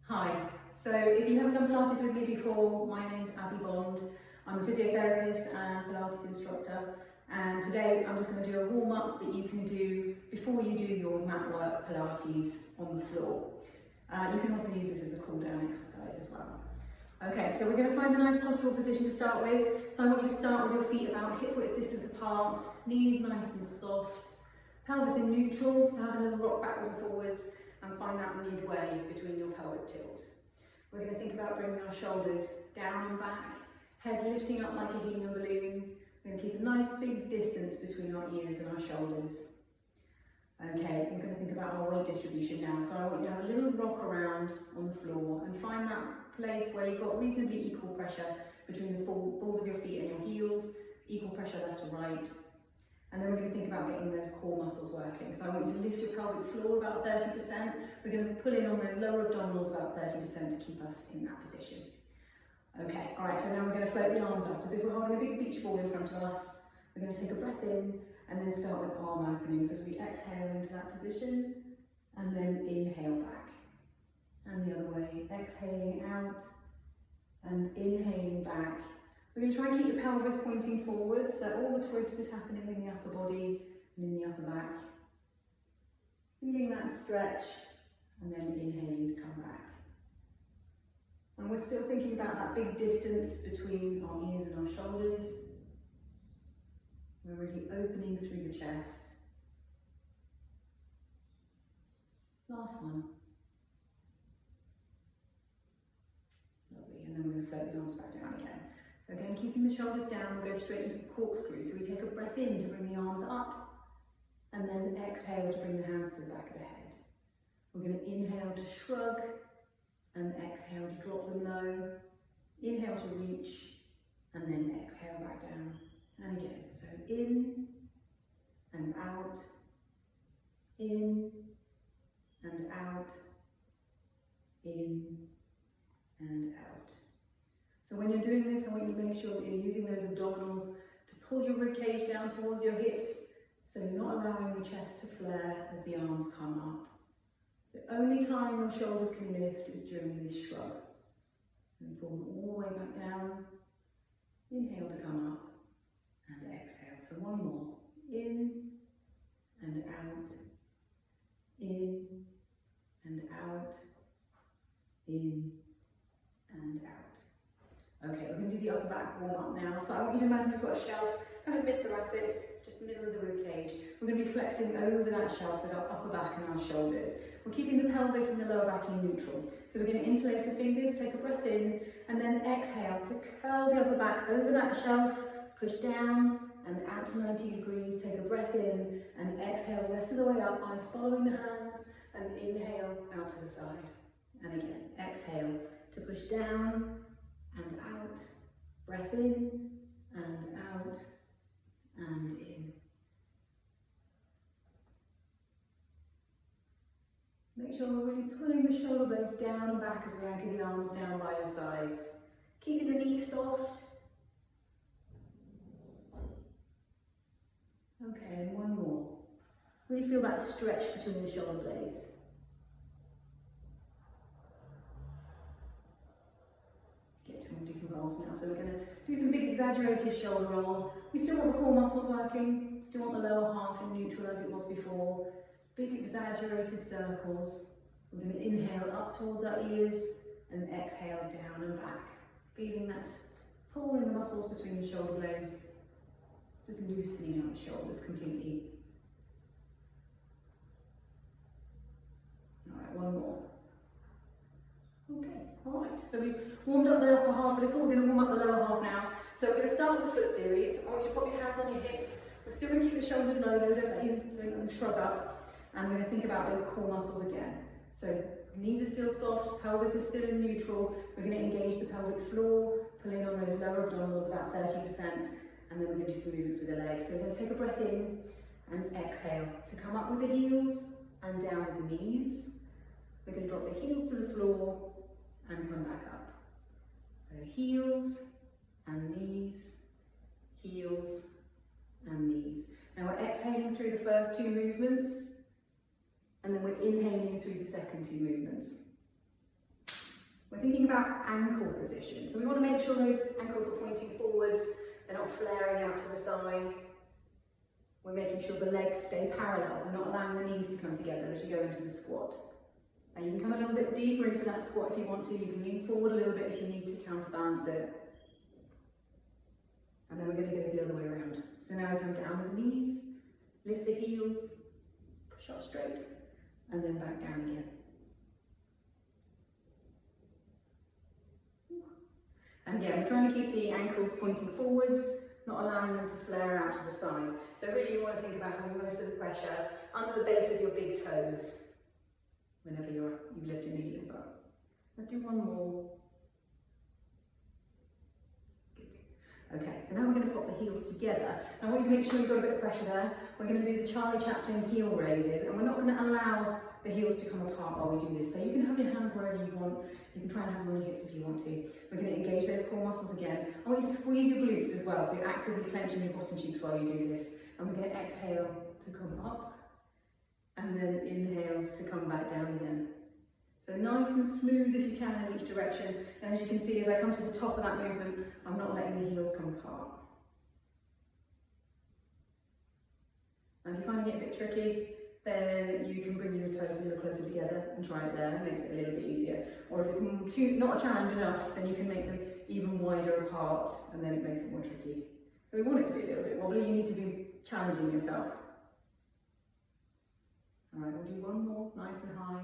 Hi, so if you haven't done Pilates with me before, my name's Abbe Bond. I'm a physiotherapist and Pilates instructor, and today I'm just going to do a warm-up that you can do before you do your mat work Pilates on the floor. You can also use this as a cool-down exercise as well. Okay, so we're going to find a nice postural position to start with. So I want you to start with your feet about hip-width distance apart, knees nice and soft, pelvis in neutral, so have a little rock backwards and forwards, and find that midway between your pelvic tilt. We're going to think about bringing our shoulders down and back, head lifting up like a helium balloon. We're going to keep a nice big distance between our ears and our shoulders. Okay, we're going to think about our weight distribution now. So I want you to have a little rock around on the floor and find that place where you've got reasonably equal pressure between the balls of your feet and your heels, equal pressure left to right. And then we're going to think about getting those core muscles working. So I want you to lift your pelvic floor about 30%. We're going to pull in on those lower abdominals about 30% to keep us in that position. Okay, all right, so now we're going to float the arms up as if we're holding a big beach ball in front of us. We're going to take a breath in and then start with arm openings as we exhale into that position and then inhale back. And the other way, exhaling out and inhaling back. We're going to try and keep the pelvis pointing forward, so all the twist is happening in the upper body and in the upper back. Feeling that stretch and then inhaling to come back. And we're still thinking about that big distance between our ears and our shoulders. We're really opening through the chest. Last one. Lovely, and then we're going to float the arms back down again. So again, keeping the shoulders down, we'll go straight into the corkscrew. So we take a breath in to bring the arms up, and then exhale to bring the hands to the back of the head. We're going to inhale to shrug, and exhale to drop them low. Inhale to reach, and then exhale back down. And again, so in and out, in and out, in and out. So when you're doing this, I want you to make sure that you're using those abdominals to pull your ribcage down towards your hips, so you're not allowing your chest to flare as the arms come up. The only time your shoulders can lift is during this shrug. And pull them all the way back down. Inhale to come up and exhale. So one more. In and out, in and out, in and out. Okay, we're going to do the upper back warm up now. So I want you to imagine you've got a shelf, kind of mid-thoracic, just middle of the rib cage. We're going to be flexing over that shelf with our upper back and our shoulders. We're keeping the pelvis and the lower back in neutral. So we're going to interlace the fingers, take a breath in, and then exhale to curl the upper back over that shelf, push down and out to 90 degrees, take a breath in, and exhale the rest of the way up, eyes following the hands, and inhale out to the side. And again, exhale to push down and out, breath in and out and in. Make sure we're really pulling the shoulder blades down and back as we anchor the arms down by your sides. Keeping the knees soft. Okay, and one more. Really feel that stretch between the shoulder blades. Get to do some rolls now. So we're going to do some big exaggerated shoulder rolls. We still want the core muscles working, still want the lower half in neutral as it was before. Big exaggerated circles. We're going to inhale up towards our ears and exhale down and back. Feeling that pull in the muscles between the shoulder blades. Just loosening out the shoulders completely. Alright, one more. Okay, alright. So we've warmed up the upper half a little. We're going to warm up the lower half now. So we're going to start with the foot series. I want you to pop your hands on your hips. We're still going to keep the shoulders low though, don't let them shrug up. And we're going to think about those core muscles again. So knees are still soft, pelvis is still in neutral. We're going to engage the pelvic floor, pull in on those lower abdominals about 30%, and then we're going to do some movements with the legs. So we're going to take a breath in and exhale to come up with the heels and down with the knees. We're going to drop the heels to the floor and come back up. So heels and knees, heels and knees. Now we're exhaling through the first two movements, and then we're inhaling through the second two movements. we're thinking about ankle position. So we want to make sure those ankles are pointing forwards, they're not flaring out to the side. We're making sure the legs stay parallel, we're not allowing the knees to come together as you go into the squat. And you can come a little bit deeper into that squat if you want to, you can lean forward a little bit if you need to counterbalance it. And then we're going to go the other way around. So now we come down with the knees, lift the heels, push up straight, and then back down again. And again, we're trying to keep the ankles pointing forwards, not allowing them to flare out to the side. So really you want to think about having most of the pressure under the base of your big toes whenever you're lifting the heels up. Let's do one more. Okay, so now we're going to pop the heels together. Now I want you to make sure you've got a bit of pressure there. We're going to do the Charlie Chaplin heel raises, and we're not going to allow the heels to come apart while we do this. So you can have your hands wherever you want. You can try and have them on your hips if you want to. We're going to engage those core muscles again. I want you to squeeze your glutes as well, so you're actively clenching your bottom cheeks while you do this. And we're going to exhale to come up, and then inhale to come back down again. So nice and smooth if you can in each direction. And as you can see, as I come to the top of that movement, I'm not letting the heels come apart. And if you're finding it a bit tricky, then you can bring your toes a little closer together and try it there. It makes it a little bit easier. Or if it's not a challenge enough, then you can make them even wider apart, and then it makes it more tricky. So we want it to be a little bit wobbly. You need to be challenging yourself. All right, we'll do one more, nice and high.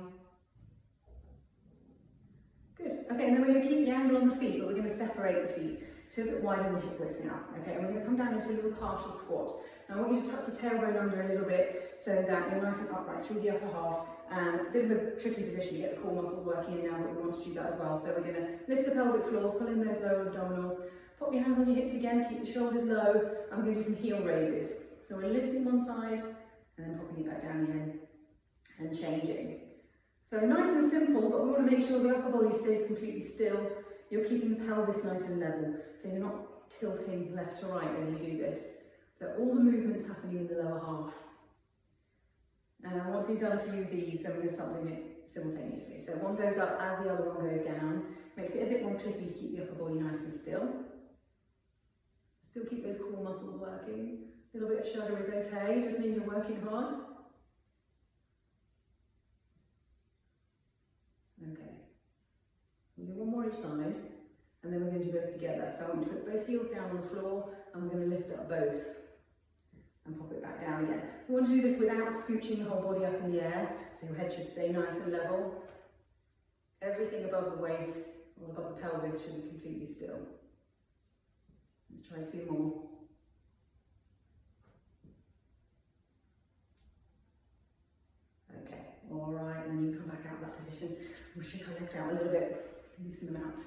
Good. Okay, and then we're going to keep the angle on the feet, but we're going to separate the feet to a bit wider than hip width now. Okay, and we're going to come down into a little partial squat. Now I want you to tuck your tailbone under a little bit so that you're nice and upright through the upper half. And a bit of a tricky position to get the core muscles working in now, but we want to do that as well. So we're going to lift the pelvic floor, pull in those lower abdominals, pop your hands on your hips again, keep the shoulders low, and we're going to do some heel raises. So we're lifting one side and then popping it back down again and changing. So nice and simple, but we want to make sure the upper body stays completely still. You're keeping the pelvis nice and level, so you're not tilting left to right as you do this. So all the movement's happening in the lower half. And once you've done a few of these, then we're going to start doing it simultaneously. So one goes up as the other one goes down. Makes it a bit more tricky to keep the upper body nice and still. Still keep those core muscles working. A little bit of shudder is okay, just means you're working hard. Okay. We'll do one more each side, and then we're going to do both together. So I'm going to put both heels down on the floor, and we're going to lift up both and pop it back down again. We want to do this without scooching the whole body up in the air, so your head should stay nice and level. Everything above the waist or above the pelvis should be completely still. Let's try two more. Okay, all right, and then you come back out of that position. We'll shake our legs out a little bit, loosen them out.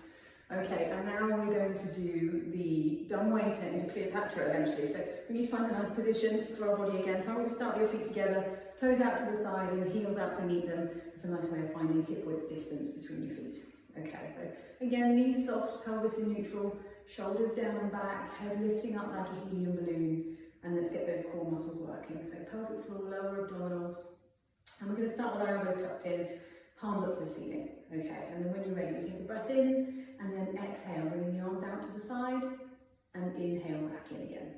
Okay, and now we're going to do the dumbwaiter into Cleopatra eventually. So we need to find a nice position for our body again. So I'm going to start your feet together, toes out to the side and heels out to meet them. It's a nice way of finding hip width distance between your feet. Okay, so again, knees soft, pelvis in neutral, shoulders down and back, head lifting up like a helium balloon. And let's get those core muscles working. So pelvic floor, lower abdominals. And we're going to start with our elbows tucked in, palms up to the ceiling. Okay, and then when you're ready, you take a breath in, and then exhale, bringing the arms out to the side, and inhale back in again.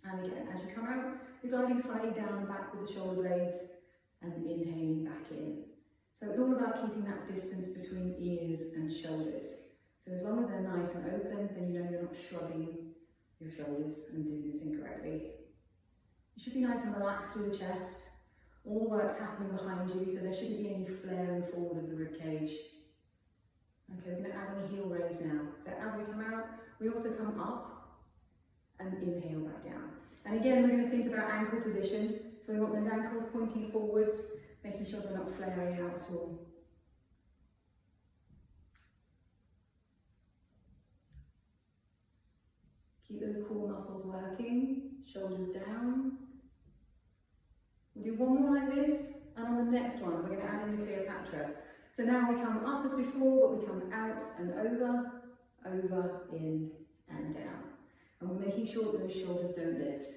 And again, as you come out, you're gliding slightly down and back with the shoulder blades, and inhaling back in. So it's all about keeping that distance between ears and shoulders. So as long as they're nice and open, then you know you're not shrugging your shoulders and doing this incorrectly. You should be nice and relaxed through the chest. All the work's happening behind you, so there shouldn't be any flaring forward of the rib cage. Okay, we're going to add a heel raise now. So as we come out, we also come up and inhale back down. And again, we're going to think about ankle position. So we want those ankles pointing forwards, making sure they're not flaring out at all. Keep those core muscles working, shoulders down. We'll do one more like this, and on the next one, we're going to add in the Cleopatra. So now we come up as before, but we come out and over, in and down. And we're making sure that those shoulders don't lift.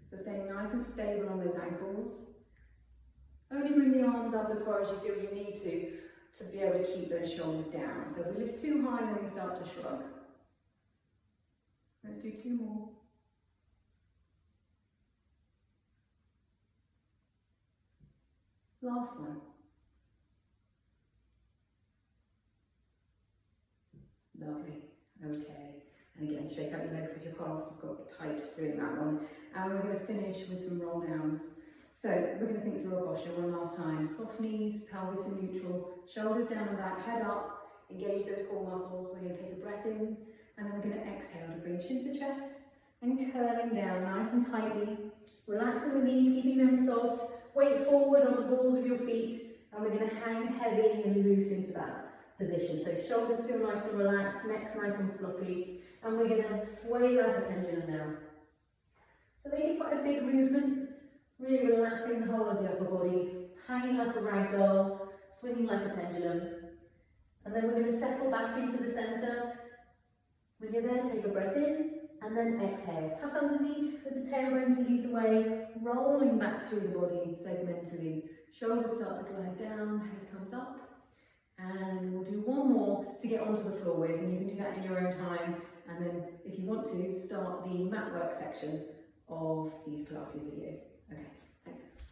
So staying nice and stable on those ankles. Only bring the arms up as far as you feel you need to be able to keep those shoulders down. So if we lift too high, then we start to shrug. Let's do 2 more. Last one. Lovely. Okay. And again, shake out your legs if your calves have got tight doing that one. And we're going to finish with some roll downs. So we're going to think through our posture one last time. Soft knees, pelvis in neutral, shoulders down and back, head up, engage those core muscles. We're going to take a breath in, and then we're going to exhale to bring chin to chest and curling down nice and tightly. Relaxing the knees, keeping them soft. Weight forward on the balls of your feet, and we're going to hang heavy and loose into that position. So shoulders feel nice and relaxed, neck's nice and floppy, and we're going to sway like a pendulum now. So make it quite a big movement, really relaxing the whole of the upper body, hanging like a rag doll, swinging like a pendulum. And then we're going to settle back into the centre. When you're there, take a breath in, and then exhale. Tuck underneath with the tailbone to lead the way, rolling back through the body segmentally. Shoulders start to glide down, head comes up. And we'll do 1 more to get onto the floor with, and you can do that in your own time. And then, if you want to, start the mat work section of these Pilates videos. Okay, thanks.